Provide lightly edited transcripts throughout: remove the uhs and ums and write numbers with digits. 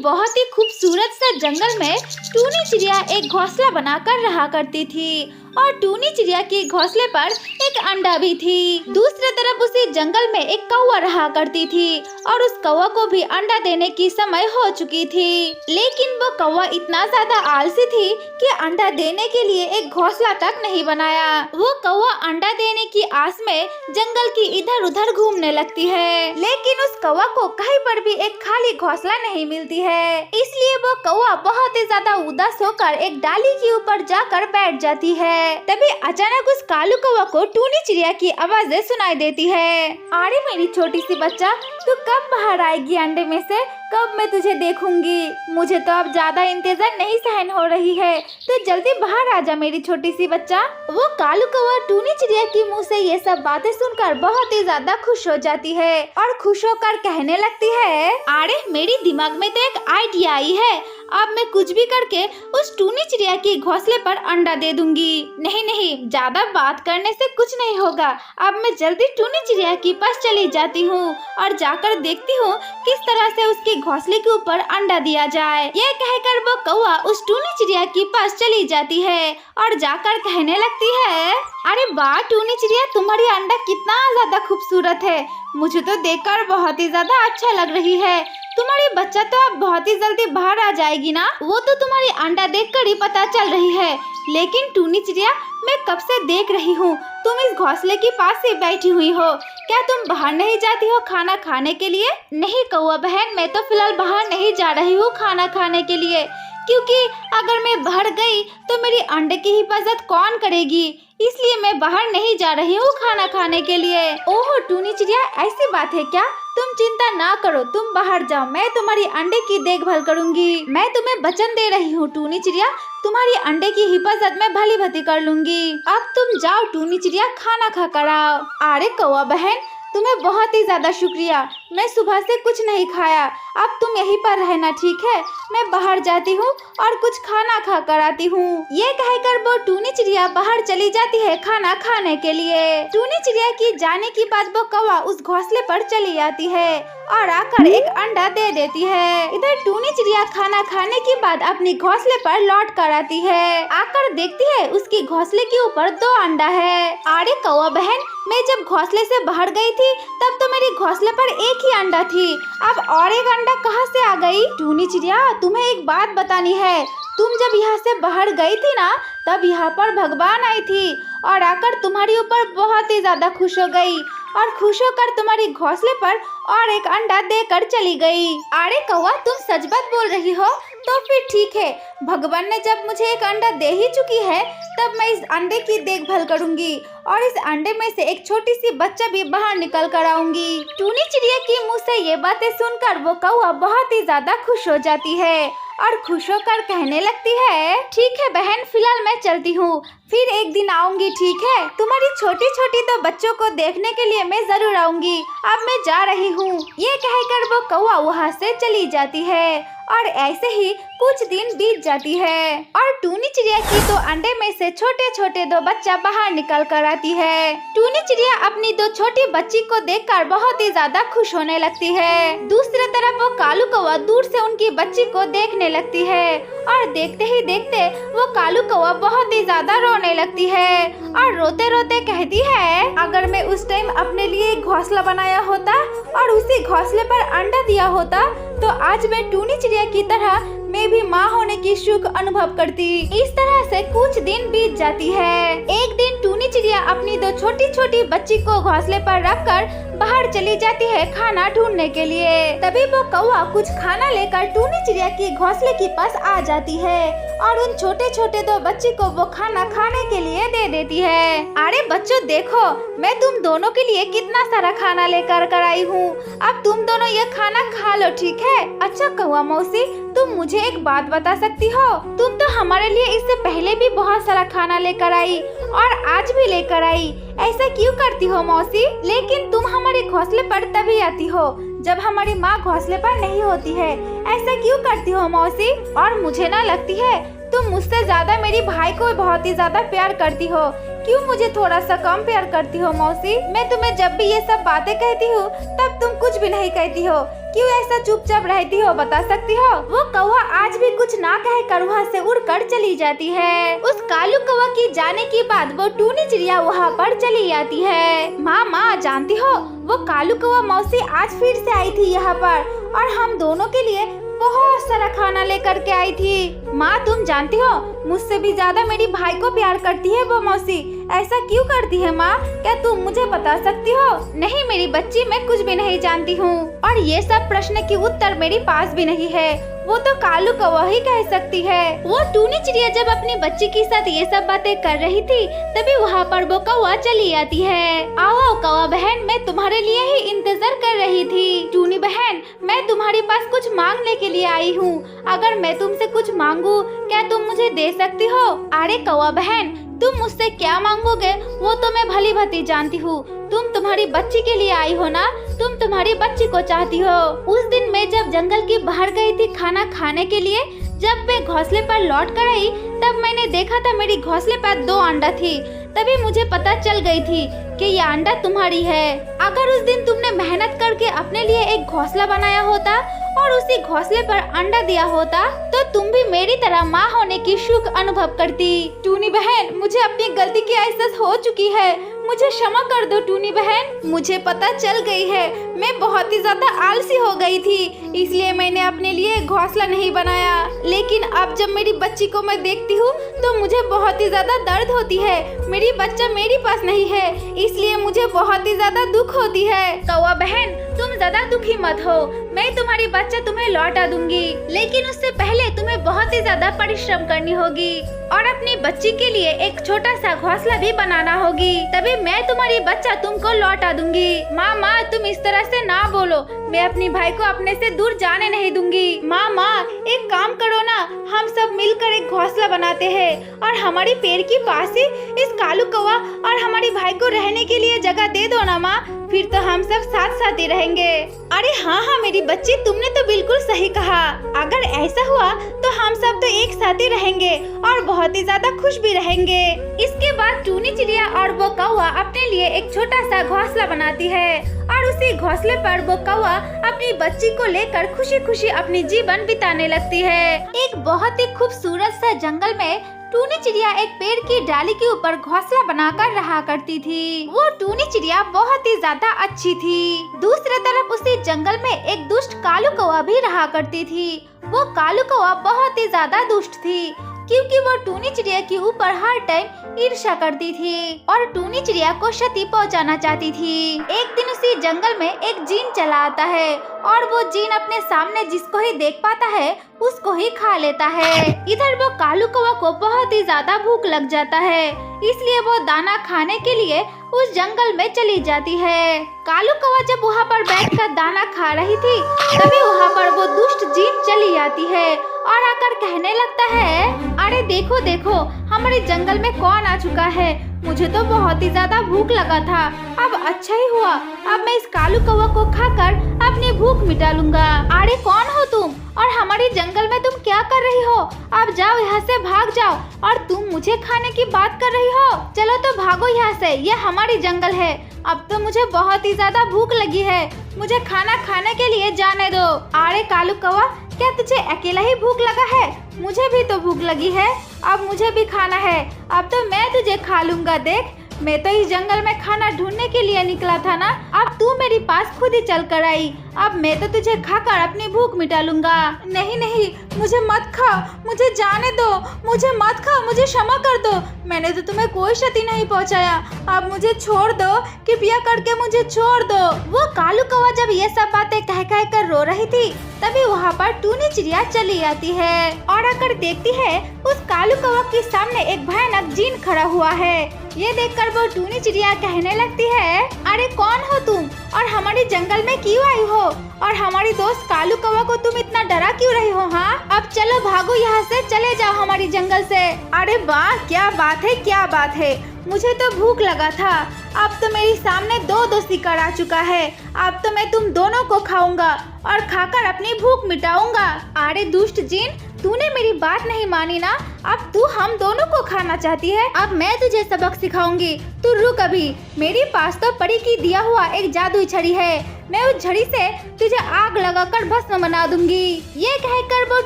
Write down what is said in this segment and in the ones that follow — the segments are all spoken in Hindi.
बहुत ही खूबसूरत सा जंगल में टूनी चिड़िया एक घोंसला बनाकर रहा करती थी और टूनी चिड़िया के घोंसले पर एक अंडा भी थी। दूसरी तरफ उसी जंगल में एक कौवा रहा करती थी और उस कौवा को भी अंडा देने की समय हो चुकी थी, लेकिन वो कौवा इतना ज्यादा आलसी थी कि अंडा देने के लिए एक घोंसला तक नहीं बनाया। वो कौवा अंडा देने की आस में जंगल की इधर उधर घूमने लगती है, लेकिन उस कौवा को कहीं पर भी एक खाली घोंसला नहीं मिलती है। इसलिए वो कौवा बहुत ही ज्यादा उदास होकर एक डाली के ऊपर जाकर बैठ जाती है। तभी अचानक उस कालू कौवा को टूनी चिड़िया की आवाज़ें सुनाई देती है। अरे मेरी छोटी सी बच्चा, तू कब बाहर आएगी अंडे में से? कब मैं तुझे देखूंगी? मुझे तो अब ज्यादा इंतजार नहीं सहन हो रही है, तो जल्दी बाहर आ जा मेरी छोटी सी बच्चा। वो कालू कौवा टूनी चिड़िया की मुंह से ये सब बातें सुनकर बहुत ही ज्यादा खुश हो जाती है और खुश होकर कहने लगती है, अरे मेरी दिमाग में तो एक आइडिया आई है। अब मैं कुछ भी करके उस टूनी चिड़िया के घोंसले पर अंडा दे दूंगी। नहीं, ज्यादा बात करने से कुछ नहीं होगा। अब मैं जल्दी टूनी चिड़िया के पास चली जाती हूँ और जाकर देखती हूँ किस तरह से उसके घोंसले के ऊपर अंडा दिया जाए। यह कहकर वो कौवा उस टूनी चिड़िया के पास चली जाती है और जाकर कहने लगती है, अरे वाह टूनी चिड़िया, तुम्हारी अंडा कितना ज्यादा खूबसूरत है। मुझे तो देखकर बहुत ही ज्यादा अच्छा लग रही है। तुम्हारी बच्चा तो अब बहुत ही जल्दी बाहर आ जाएगी ना? वो तो तुम्हारी अंडा देखकर ही पता चल रही है। लेकिन टूनी चिड़िया, मैं कब से देख रही हूँ तुम इस घोंसले के पास ही बैठी हुई हो। क्या तुम बाहर नहीं जाती हो खाना खाने के लिए? नहीं कौवा बहन, मैं तो फिलहाल बाहर नहीं जा रही हूँ खाना खाने के लिए, क्योंकि अगर मैं बाहर गई तो मेरी अंडे की हिफाजत कौन करेगी? इसलिए मैं बाहर नहीं जा रही हूँ खाना खाने के लिए। ओहो टूनी चिड़िया, ऐसी बात है क्या? तुम चिंता ना करो, तुम बाहर जाओ, मैं तुम्हारी अंडे की देखभाल करूंगी। मैं तुम्हें वचन दे रही हूँ टूनी चिड़िया, तुम्हारी अंडे की हिफाजत मैं भली भांति कर लूंगी। अब तुम जाओ टूनी चिड़िया, खाना खा कर आओ। अरे कौवा बहन, तुम्हें बहुत ही ज्यादा शुक्रिया। मैं सुबह से कुछ नहीं खाया, अब तुम यहीं पर रहना, ठीक है? मैं बाहर जाती हूँ और कुछ खाना खा कर आती हूँ। ये कहकर वो टूनी चिड़िया बाहर चली जाती है खाना खाने के लिए। टूनी चिड़िया की जाने के बाद वो कौवा उस घोंसले पर चली आती है और आकर एक अंडा दे देती है। इधर टूनी चिड़िया खाना खाने के बाद अपनी घोंसले पर लौट कर आती है। आकर देखती है उसके घोंसले के ऊपर 2 अंडा है। अरे कौवा बहन, मैं जब घोंसले से बाहर गई थी तब तो मेरे घोंसले पर एक ही अंडा थी, अब और एक अंडा कहाँ से आ गई? टूनी चिड़िया, तुम्हें एक बात बतानी है। तुम जब यहाँ से बाहर गई थी ना, तब यहाँ पर भगवान आई थी और आकर तुम्हारे ऊपर बहुत ही ज्यादा खुश हो गई और खुश होकर तुम्हारी घोंसले पर और एक अंडा देकर चली गई। अरे कौवा, तुम सच बात बोल रही हो? तो फिर ठीक है, भगवान ने जब मुझे एक अंडा दे ही चुकी है, तब मैं इस अंडे की देखभाल करूंगी और इस अंडे में से एक छोटी सी बच्चा भी बाहर निकल कर आऊंगी। टूनी चिड़िया की मुंह से ये बातें सुनकर वो कौवा बहुत ही ज्यादा खुश हो जाती है और खुश होकर कहने लगती है, ठीक है बहन, फिलहाल मैं चलती हूँ, फिर एक दिन आऊंगी, ठीक है? तुम्हारी छोटी छोटी 2 बच्चों को देखने के लिए मैं जरूर आऊंगी। अब मैं जा रही हूँ। ये कहकर वो कौवा वहाँ से चली जाती है और ऐसे ही कुछ दिन बीत जाती है और टूनी चिड़िया की 2 अंडे में से छोटे छोटे 2 बच्चा बाहर निकल कर आती है। टूनी चिड़िया अपनी 2 छोटी बच्ची को देखकर बहुत ही ज्यादा खुश होने लगती है। दूसरी तरफ वो कालू कौवा दूर से उनकी बच्ची को देखने लगती है और देखते ही देखते वो कालू कौवा बहुत ही ज्यादा रोने लगती है और रोते रोते कहती है, अगर मैं उस टाइम अपने लिए एक घोंसला बनाया होता और उसी घोंसले पर अंडा दिया होता तो आज मैं टूनी चिड़िया की तरह मैं भी माँ होने की सुख अनुभव करती। इस तरह से कुछ दिन बीत जाती है। एक दिन टूनी चिड़िया अपनी 2 छोटी छोटी बच्ची को घोंसले पर रखकर बाहर चली जाती है खाना ढूंढने के लिए। तभी वो कौवा कुछ खाना लेकर टूनी चिड़िया की घोंसले के पास आ जाती है और उन छोटे छोटे 2 बच्ची को वो खाना खाने के लिए दे देती है। अरे बच्चों देखो, मैं तुम दोनों के लिए कितना सारा खाना लेकर कर आई हूँ, अब तुम दोनों ये खाना खा लो, ठीक है? अच्छा कौवा मौसी, तुम मुझे एक बात बता सकती हो? तुम तो हमारे लिए इससे पहले भी बहुत सारा खाना लेकर आई और आज भी लेकर आई, ऐसा क्यों करती हो मौसी? लेकिन तुम हमारे घोंसले पर तभी आती हो जब हमारी माँ घोंसले पर नहीं होती है, ऐसा क्यों करती हो मौसी? और मुझे ना लगती है तुम मुझसे ज्यादा मेरी भाई को बहुत ही ज्यादा प्यार करती हो, क्यों मुझे थोड़ा सा कम प्यार करती हो मौसी? मैं तुम्हें जब भी ये सब बातें कहती हूँ तब तुम कुछ भी नहीं कहती हो, क्यों ऐसा चुपचाप रहती हो, बता सकती हो? वो कौवा आज भी कुछ ना कह कर वहाँ से उड़कर चली जाती है। उस कालू कौवा की जाने के बाद वो टूनी चिड़िया वहाँ पर चली आती है। माँ जानती हो, वो कालू कौवा मौसी आज फिर से आई थी यहाँ पर और हम दोनों के लिए बहुत सारा खाना लेकर के आई थी। माँ तुम जानती हो, मुझसे भी ज्यादा मेरी भाई को प्यार करती है वो मौसी। ऐसा क्यों करती है माँ? क्या तुम मुझे बता सकती हो? नहीं मेरी बच्ची, मैं कुछ भी नहीं जानती हूँ और ये सब प्रश्न की उत्तर मेरे पास भी नहीं है। वो तो कालू कौवा ही कह सकती है। वो टूनी चिड़िया जब अपनी बच्ची के साथ ये सब बातें कर रही थी तभी वहाँ पर वो कौवा चली आती है। आओ कौवा बहन, मैं तुम्हारे लिए ही इंतजार कर रही थी। टूनी बहन, मैं तुम्हारे पास कुछ मांगने के लिए आई हूँ। अगर मैं तुमसे कुछ मांगू, क्या तुम मुझे दे सकती हो? अरे कौवा बहन, तुम मुझसे क्या मांगोगे वो तो मैं भली भांति जानती हूँ। तुम तुम्हारी बच्ची के लिए आई हो ना, तुम तुम्हारी बच्ची को चाहती हो। उस दिन मैं जब जंगल के बाहर गई थी खाना खाने के लिए, जब मैं घोंसले पर लौट कर आई तब मैंने देखा था मेरी घोंसले पर 2 अंडा थी। तभी मुझे पता चल गई थी कि ये अंडा तुम्हारी है। अगर उस दिन तुमने मेहनत करके अपने लिए एक घोंसला बनाया होता और उसी घोंसले पर अंडा दिया होता तो तुम भी मेरी तरह माँ होने की सुख अनुभव करती। टूनी बहन, मुझे अपनी गलती की एहसास हो चुकी है, मुझे क्षमा कर दो टूनी बहन। मुझे पता चल गई है, मैं बहुत ही ज्यादा आलसी हो गई थी, इसलिए मैंने अपने लिए घोंसला नहीं बनाया। लेकिन अब जब मेरी बच्ची को मैं देखती हूँ तो मुझे बहुत ही ज्यादा दर्द होती है। मेरी बच्चा मेरे पास नहीं है, इसलिए मुझे बहुत ही ज्यादा दुख होती है। कौवा बहन, तुम ज्यादा दुखी मत हो, मैं तुम्हारी बच्चा तुम्हें लौटा दूंगी, लेकिन उससे पहले तुम्हें बहुत ही ज्यादा परिश्रम करनी होगी और अपनी बच्ची के लिए एक छोटा सा घोंसला भी बनाना होगी, तभी मैं तुम्हारी बच्चा तुमको लौटा दूंगी। माँ तुम इस तरह से ना बोलो, मैं अपनी भाई को अपने से दूर जाने नहीं दूंगी। माँ एक काम करो ना, हम सब मिलकर एक घोंसला बनाते हैं और हमारी पेड़ के पास ही इस कालू कौवा और हमारी भाई को रहने के लिए जगह दे दो ना माँ, फिर तो हम सब साथ साथ ही रहेंगे। अरे हाँ मेरी बच्ची, तुमने तो बिल्कुल सही कहा। अगर ऐसा हुआ तो हम सब तो एक साथ ही रहेंगे और बहुत ही ज्यादा खुश भी रहेंगे। इसके बाद टूनी चिड़िया और वो कौवा अपने लिए एक छोटा सा घोंसला बनाती है और उसी घोंसले पर वो कौवा अपनी बच्ची को लेकर खुशी खुशी अपनी जीवन बिताने लगती है। एक बहुत ही खूबसूरत सा जंगल में टूनी चिड़िया एक पेड़ की डाली के ऊपर घोंसला बनाकर रहा करती थी। वो टूनी चिड़िया बहुत ही ज्यादा अच्छी थी। दूसरी तरफ उसी जंगल में एक दुष्ट कालू कौवा भी रहा करती थी। वो कालू कौवा बहुत ही ज्यादा दुष्ट थी क्योंकि वो टूनी चिड़िया के ऊपर हर टाइम ईर्ष्या करती थी और टूनी चिड़िया को क्षति पहुंचाना चाहती थी। एक दिन उसी जंगल में एक जीन चला आता है और वो जीन अपने सामने जिसको ही देख पाता है उसको ही खा लेता है। इधर वो कालू कौवा को बहुत ही ज्यादा भूख लग जाता है, इसलिए वो दाना खाने के लिए उस जंगल में चली जाती है। कालू कौवा जब वहाँ पर बैठकर दाना खा रही थी तभी वहाँ पर वो दुष्ट जीन चली आती है और आकर कहने लगता है, अरे देखो देखो हमारे जंगल में कौन आ चुका है, मुझे तो बहुत ही ज्यादा भूख लगा था, अब अच्छा ही हुआ, अब मैं इस कालू कौवा को खाकर अपनी भूख मिटा लूंगा। अरे कौन हो तुम और हमारे जंगल में तुम क्या कर रही हो? अब जाओ यहाँ से, भाग जाओ। और तुम मुझे खाने की बात कर रही हो? चलो तो भागो यहाँ से, ये हमारी जंगल है। अब तो मुझे बहुत ही ज्यादा भूख लगी है, मुझे खाना खाने के लिए जाने दो। अरे कालू कौवा, क्या तुझे अकेला ही भूख लगा है? मुझे भी तो भूख लगी है, अब मुझे भी खाना है, अब तो मैं तुझे खा लूंगा। देख, मैं तो इस जंगल में खाना ढूंढने के लिए निकला था ना, अब तू मेरे पास खुद ही चल कर आई, अब मैं तो तुझे खाकर अपनी भूख मिटा लूंगा। नहीं नहीं, मुझे मत खा, मुझे जाने दो, मुझे मत खा, मुझे क्षमा कर दो, मैंने तो तुम्हें कोई क्षति नहीं पहुंचाया, अब मुझे छोड़ दो, कृपया करके मुझे छोड़ दो। वो कालू कौवा जब ये सब बातें कह कह कर रो रही थी तभी वहाँ पर टूनी चिड़िया चली आती है और आकर देखती है उस कालू कौवा के सामने एक भयानक जीन खड़ा हुआ है। ये देखकर वो टूनी चिड़िया कहने लगती है, अरे कौन हो तुम और हमारे जंगल में क्यों आई हो और हमारी दोस्त कालू कौवा को तुम इतना डरा क्यों रही हो? हाँ, अब चलो भागो यहाँ से, चले जाओ हमारी जंगल से। अरे वाह, क्या बात है, क्या बात है, मुझे तो भूख लगा था, अब तो मेरे सामने दो शिकार आ चुका है, अब तो मैं तुम दोनों को खाऊंगा और खाकर अपनी भूख मिटाऊंगा। अरे दुष्ट जीन, तूने मेरी बात नहीं मानी ना, अब तू हम दोनों को खाना चाहती है, अब मैं तुझे सबक सिखाऊंगी, तू रुक अभी, मेरे पास तो परी की दिया हुआ एक जादुई छड़ी है, मैं उस झड़ी से तुझे आग लगाकर भस्म बना दूंगी। ये कहकर वो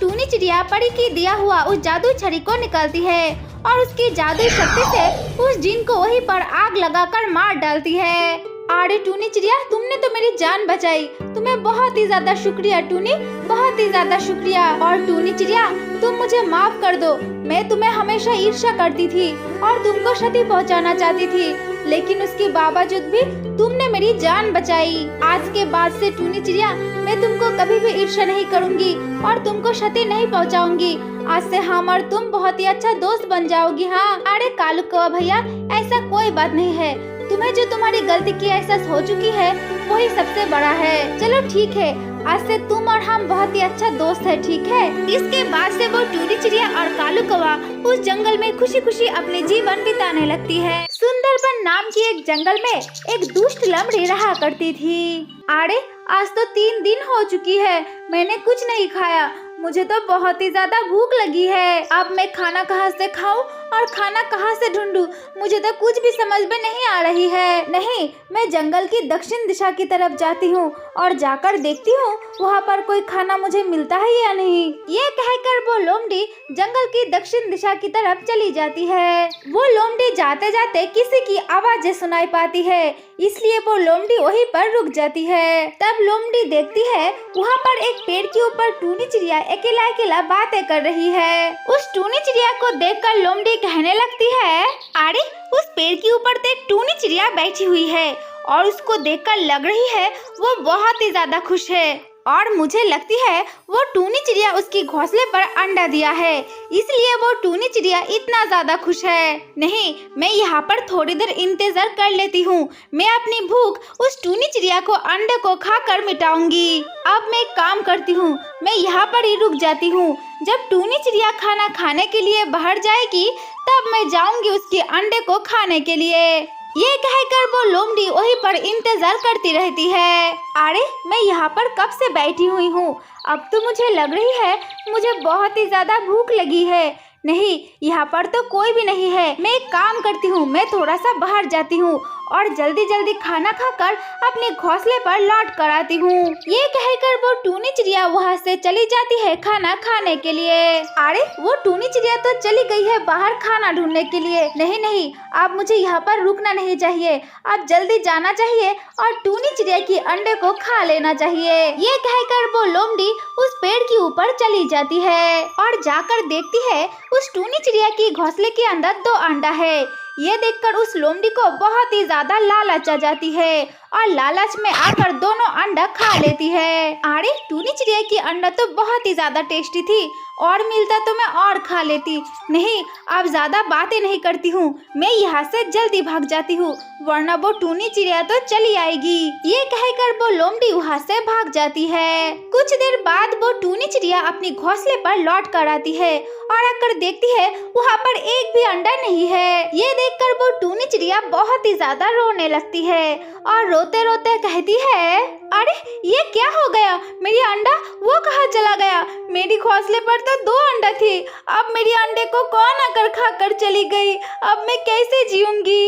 टूनी चिड़िया परी की दिया हुआ उस जादू छड़ी को निकालती है और उसकी जादुई शक्ति से उस जिन को वहीं पर आग लगाकर मार डालती है। अरे टूनी चिड़िया, तुमने तो मेरी जान बचाई। तुम्हें बहुत ही ज्यादा शुक्रिया टूनी, बहुत ही ज्यादा शुक्रिया। और टूनी चिड़िया, तुम मुझे माफ कर दो। मैं तुम्हें हमेशा ईर्ष्या करती थी और तुमको क्षति पहुंचाना चाहती थी, लेकिन उसके बावजूद भी तुमने मेरी जान बचाई। आज के बाद से टूनी चिड़िया, मैं तुमको कभी भी ईर्ष्या नहीं करूंगी और तुमको क्षति नहीं पहुंचाऊंगी। आज से हम और तुम बहुत ही अच्छा दोस्त बन जाओगी। हाँ। अरे कालू कौवा भैया, ऐसा कोई बात नहीं है। तुम्हें जो तुम्हारी गलती की एहसास हो चुकी है वही सबसे बड़ा है। चलो ठीक है, आज से तुम और हम बहुत ही अच्छा दोस्त है, ठीक है। इसके बाद से वो टूनी चिड़िया और कालू कौवा उस जंगल में खुशी खुशी अपने जीवन बिताने लगती है। सुंदरबन नाम की एक जंगल में एक दुष्ट लोमड़ी रहा करती थी। अरे आज तो 3 दिन हो चुकी है, मैंने कुछ नहीं खाया। मुझे तो बहुत ही ज्यादा भूख लगी है। अब मैं खाना कहाँ से खाऊं और खाना कहाँ से ढूंढूं? मुझे तो कुछ भी समझ में नहीं आ रही है। नहीं, मैं जंगल की दक्षिण दिशा की तरफ जाती हूँ और जाकर देखती हूँ वहाँ पर कोई खाना मुझे मिलता है या नहीं। ये कहकर वो लोमड़ी जंगल की दक्षिण दिशा की तरफ चली जाती है। वो लोमड़ी जाते जाते किसी की आवाज़ें सुनाई पाती है, इसलिए वो लोमड़ी वहीं पर रुक जाती है। तब लोमड़ी देखती है वहाँ पर एक पेड़ के ऊपर टूनी चिड़िया अकेला अकेला बातें कर रही है। उस टूनी चिड़िया को देखकर लोमड़ी कहने लगती है, अरे उस पेड़ के ऊपर तो एक टूनी चिड़िया बैठी हुई है और उसको देखकर लग रही है वो बहुत ही ज्यादा खुश है और मुझे लगती है वो टूनी चिड़िया उसकी घोंसले पर अंडा दिया है, इसलिए वो टूनी चिड़िया इतना ज्यादा खुश है। नहीं, मैं यहाँ पर थोड़ी देर इंतजार कर लेती हूँ। मैं अपनी भूख उस टूनी चिड़िया को अंडे को खाकर मिटाऊंगी। अब मैं एक काम करती हूँ, मैं यहाँ पर ही रुक जाती हूँ। जब टूनी चिड़िया खाना खाने के लिए बाहर जाएगी तब मैं जाऊंगी उसके अंडे को खाने के लिए। ये कहकर वो लोमड़ी वहीं पर इंतजार करती रहती है। अरे मैं यहाँ पर कब से बैठी हुई हूँ, अब तो मुझे लग रही है मुझे बहुत ही ज्यादा भूख लगी है। नहीं, यहाँ पर तो कोई भी नहीं है। मैं एक काम करती हूँ, मैं थोड़ा सा बाहर जाती हूँ और जल्दी जल्दी खाना खाकर अपने घोंसले पर लौट कर आती हूँ। ये कहकर वो टूनी चिड़िया वहाँ से चली जाती है खाना खाने के लिए। अरे वो टूनी चिड़िया तो चली गई है बाहर खाना ढूंढने के लिए। नहीं नहीं, अब मुझे यहाँ पर रुकना नहीं चाहिए, अब जल्दी जाना चाहिए और टूनी चिड़िया की अंडे को खा लेना चाहिए। ये कहकर वो लोमड़ी उस पेड़ के ऊपर चली जाती है और जाकर देखती है उस टूनी चिड़िया की घोंसले के अंदर 2 अंडा है। ये देखकर उस लोमड़ी को बहुत ही ज्यादा लालच आ जाती है और लालच में आकर दोनों अंडा खा लेती है। अरे टूनी चिड़िया की अंडा तो बहुत ही ज्यादा टेस्टी थी, और मिलता तो मैं और खा लेती। नहीं, अब ज्यादा बातें नहीं करती हूँ, मैं यहाँ से जल्दी भाग जाती हूँ, वरना वो टूनी चिड़िया तो चली आएगी। ये कहकर वो लोमड़ी वहाँ से भाग जाती है। कुछ देर बाद वो टूनी चिड़िया अपनी घोंसले पर लौट कर आती है और आकर देखती है वहाँ पर एक भी अंडा नहीं है। ये देखकर वो टूनी चिड़िया बहुत ही ज्यादा रोने लगती है और रोते रोते कहती है, अरे ये क्या हो गया, मेरी अंडा वो कहाँ चला गया? मेरी घोंसले पर तो 2 अंडा थे, अब मेरी अंडे को कौन आकर खाकर चली गई? अब मैं कैसे जीऊंगी?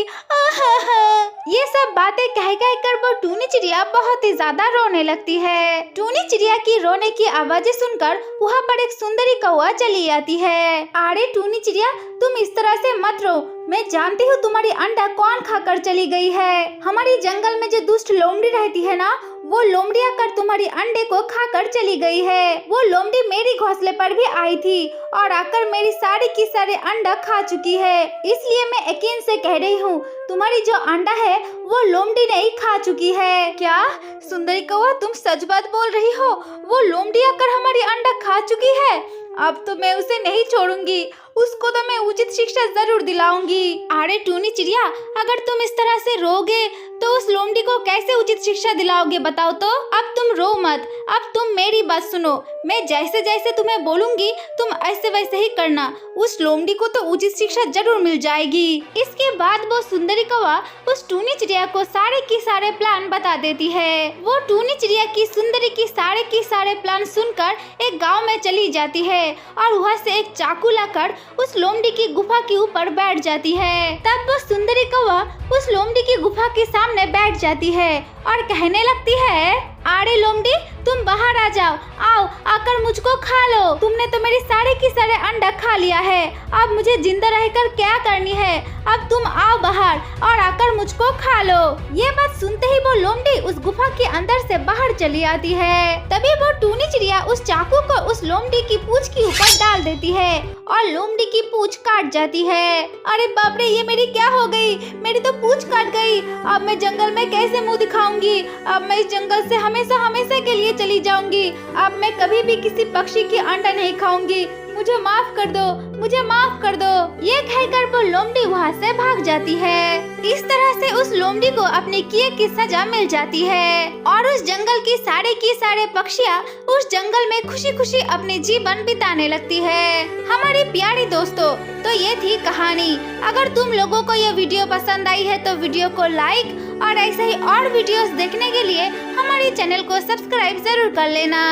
ये सब बातें कह कर वो टूनी चिड़िया बहुत ही ज्यादा रोने लगती है। टूनी चिड़िया की रोने की आवाजें सुनकर वहाँ पर एक सुंदरी कौवा चली आती है। अरे टूनी चिड़िया, तुम इस तरह से मत रो, मैं जानती हूँ तुम्हारी अंडा कौन खाकर चली गई है। हमारी जंगल में जो दुष्ट लोमड़ी रहती है ना, वो लोमड़ी आकर तुम्हारी अंडे को खाकर चली गई है। वो लोमड़ी मेरी घोंसले पर भी आई थी और आकर मेरी सारी की सारे अंडा खा चुकी है, इसलिए मैं यकीन से कह रही हूँ तुम्हारी जो अंडा है वो लोमड़ी ने ही खा चुकी है। क्या सुंदरी कौवा, तुम सच बात बोल रही हो? वो लोमड़ी आकर हमारी अंडा खा चुकी है? अब तो मैं उसे नहीं छोड़ूंगी, उसको तो मैं उचित शिक्षा जरूर दिलाऊंगी। अरे टूनी चिड़िया, अगर तुम इस तरह से रोगे तो उस लोमड़ी को कैसे उचित शिक्षा दिलाओगे बताओ तो? अब तुम रो मत, अब तुम मेरी बात सुनो। मैं जैसे जैसे तुम्हें बोलूंगी तुम ऐसे वैसे ही करना। उस लोमड़ी को तो उचित शिक्षा जरूर मिल जाएगी। इसके बाद वो सुंदरी कौवा उस टूनी चिड़िया को सारे की सारे प्लान बता देती है। वो टूनी चिड़िया की सुंदरी की सारे प्लान सुनकर एक गांव में चली जाती है और वहाँ से एक चाकू लाकर उस लोमड़ी की गुफा के ऊपर बैठ जाती है। तब वो सुंदरी कौवा उस लोमड़ी की गुफा के सामने बैठ जाती है और कहने लगती है, अरे लोमड़ी तुम बाहर आ जाओ, आओ आकर मुझको खा लो। तुमने तो मेरी सारे की सारे अंडा खा लिया है, अब मुझे जिंदा रहकर क्या करनी है। अब तुम आओ बाहर और आकर मुझको खा लो। ये बात सुनते ही वो लोमड़ी उस गुफा के अंदर से बाहर चली आती है। तभी वो टूनी चिड़िया उस चाकू को उस लोमड़ी की पूंछ के ऊपर डाल देती है और लोमड़ी की पूंछ काट जाती है। अरे बाप रे, ये मेरी क्या हो गई, मेरी तो पूंछ काट गई। अब मैं जंगल में कैसे मुंह दिखाऊंगी। अब मैं इस जंगल से हमेशा हमेशा के लिए चली जाऊंगी। अब मैं कभी भी किसी पक्षी की अंडा नहीं खाऊंगी। मुझे माफ कर दो, मुझे माफ कर दो। ये कहकर वो लोमड़ी वहाँ से भाग जाती है। इस तरह से उस लोमड़ी को अपने किए की सजा मिल जाती है और उस जंगल की सारे पक्षियाँ उस जंगल में खुशी खुशी अपने जीवन बिताने लगती है। हमारी प्यारी दोस्तों, तो ये थी कहानी। अगर तुम लोगों को ये वीडियो पसंद आई है तो वीडियो को लाइक और ऐसे ही और वीडियोस देखने के लिए हमारे चैनल को सब्सक्राइब जरूर कर लेना।